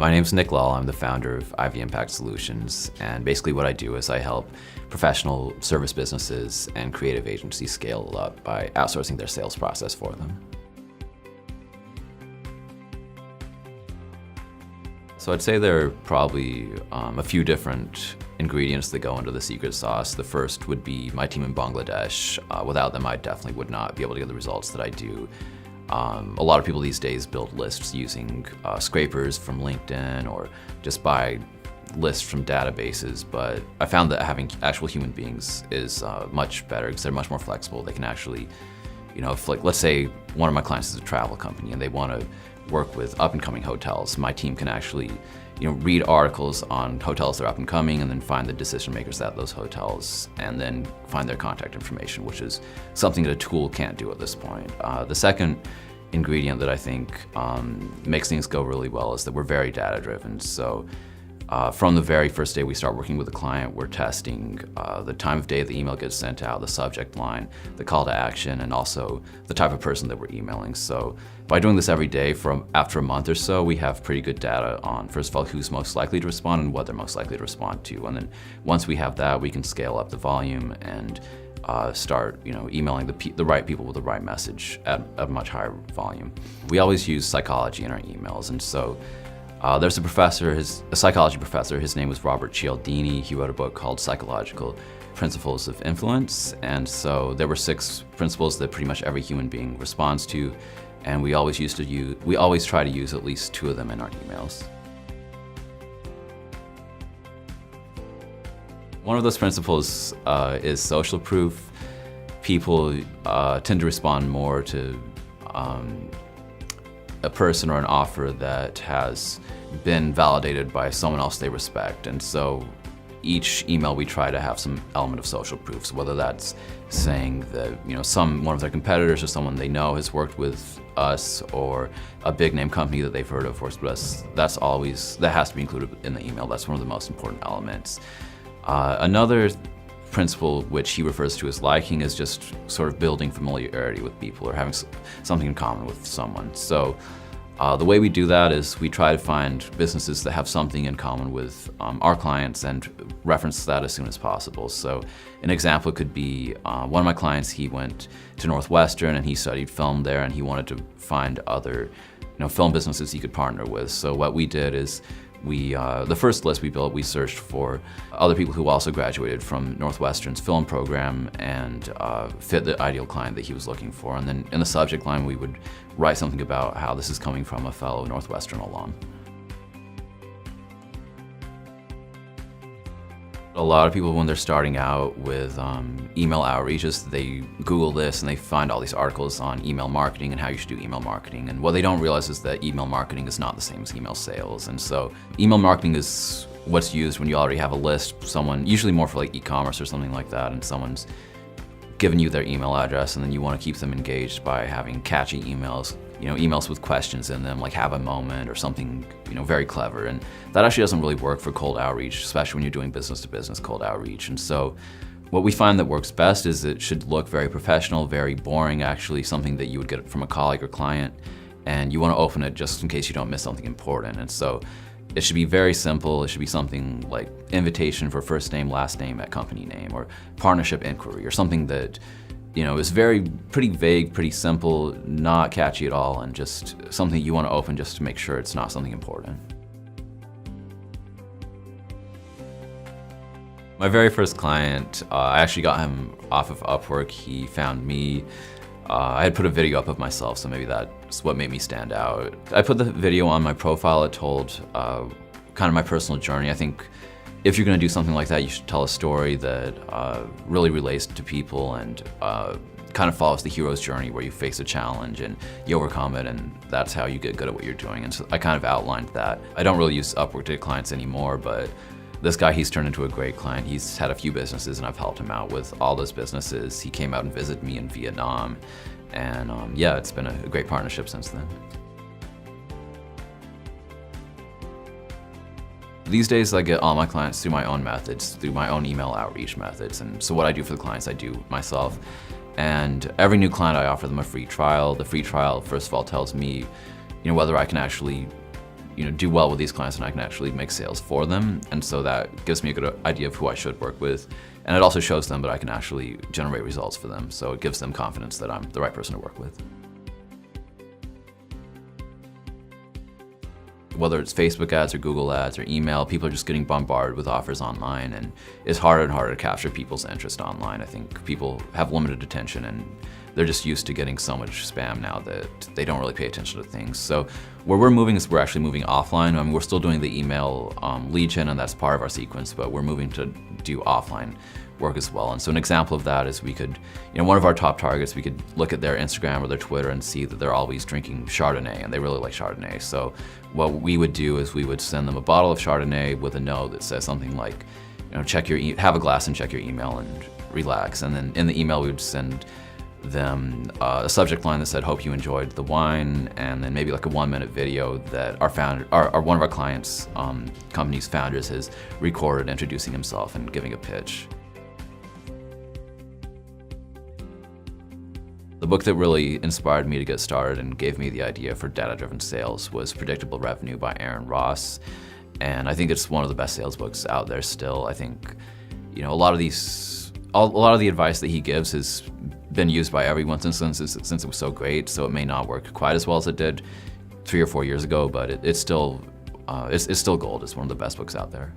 My name's Nick Lall. I'm the founder of IV Impact Solutions, and basically what I do is I help professional service businesses and creative agencies scale up by outsourcing their sales process for them. So I'd say there are probably a few different ingredients that go into the secret sauce. The first would be my team in Bangladesh. Without them, I definitely would not be able to get the results that I do. A lot of people these days build lists using scrapers from LinkedIn or just buy lists from databases, but I found that having actual human beings is much better because they're much more flexible. They can actually, if let's say one of my clients is a travel company and they want to work with up-and-coming hotels, my team can actually read articles on hotels that are up and coming and then find the decision makers at those hotels and then find their contact information, which is something that a tool can't do at this point. The second ingredient that I think makes things go really well is that we're very data-driven. So from the very first day we start working with a client, we're testing the time of day the email gets sent out, the subject line, the call to action, and also the type of person that we're emailing. So by doing this every day after a month or so, we have pretty good data on, first of all, who's most likely to respond and what they're most likely to respond to. And then once we have that, we can scale up the volume and start emailing the right people with the right message at a much higher volume. We always use psychology in our emails, and so there's a psychology professor, his name was Robert Cialdini. He wrote a book called Psychological Principles of Influence, and so there were 6 principles that pretty much every human being responds to, and we always try to use at least 2 of them in our emails. One of those principles is social proof. People tend to respond more to a person or an offer that has been validated by someone else they respect. And so each email we try to have some element of social proof. So whether that's saying that one of their competitors or someone they know has worked with us, or a big name company that they've heard of works with us, that has to be included in the email. That's one of the most important elements. Another principle which he refers to as liking is just sort of building familiarity with people or having something in common with someone. So the way we do that is we try to find businesses that have something in common with our clients and reference that as soon as possible. So an example could be one of my clients, he went to Northwestern and he studied film there, and he wanted to find other film businesses he could partner with. So what we did is the first list we built, we searched for other people who also graduated from Northwestern's film program and fit the ideal client that he was looking for. And then in the subject line, we would write something about how this is coming from a fellow Northwestern alum. A lot of people, when they're starting out with email outreaches, they Google this and they find all these articles on email marketing and how you should do email marketing. And what they don't realize is that email marketing is not the same as email sales. And so email marketing is what's used when you already have a list, usually more for like e-commerce or something like that, and someone's given you their email address, and then you want to keep them engaged by having catchy emails, emails with questions in them, like have a moment or something, very clever. And that actually doesn't really work for cold outreach, especially when you're doing business-to-business cold outreach. And so what we find that works best is it should look very professional, very boring, actually something that you would get from a colleague or client, and you want to open it just in case you don't miss something important. And so it should be very simple. It should be something like invitation for first name, last name at company name, or partnership inquiry, or something that is pretty vague, pretty simple, not catchy at all, and just something you want to open just to make sure it's not something important. My very first client, I actually got him off of Upwork. He found me. I had put a video up of myself, so maybe that's what made me stand out. I put the video on my profile. It told kind of my personal journey. I think if you're going to do something like that, you should tell a story that really relates to people and kind of follows the hero's journey, where you face a challenge and you overcome it, and that's how you get good at what you're doing. And so I kind of outlined that. I don't really use Upwork to get clients anymore, but this guy, he's turned into a great client. He's had a few businesses, and I've helped him out with all those businesses. He came out and visited me in Vietnam, and yeah, it's been a great partnership since then. These days, I get all my clients through my own methods, through my own email outreach methods. And so what I do for the clients, I do myself. And every new client, I offer them a free trial. The free trial, first of all, tells me, whether I can actually do well with these clients and I can actually make sales for them. And so that gives me a good idea of who I should work with. And it also shows them that I can actually generate results for them. So it gives them confidence that I'm the right person to work with. Whether it's Facebook ads or Google ads or email, people are just getting bombarded with offers online, and it's harder and harder to capture people's interest online. I think people have limited attention and they're just used to getting so much spam now that they don't really pay attention to things. So where we're moving is we're actually moving offline. I mean, we're still doing the email lead gen, and that's part of our sequence, but we're moving to do offline work as well. And so an example of that is we could, one of our top targets, we could look at their Instagram or their Twitter and see that they're always drinking Chardonnay, and they really like Chardonnay. So what we would do is we would send them a bottle of Chardonnay with a note that says something like, have a glass and check your email and relax. And then in the email we would send them a subject line that said, hope you enjoyed the wine, and then maybe like a 1-minute video that one of our clients' company's founders has recorded introducing himself and giving a pitch. The book that really inspired me to get started and gave me the idea for data-driven sales was Predictable Revenue by Aaron Ross. And I think it's one of the best sales books out there still. I think, a lot of the advice that he gives has been used by everyone since it was so great. So it may not work quite as well as it did 3 or 4 years ago, but it's still gold. It's one of the best books out there.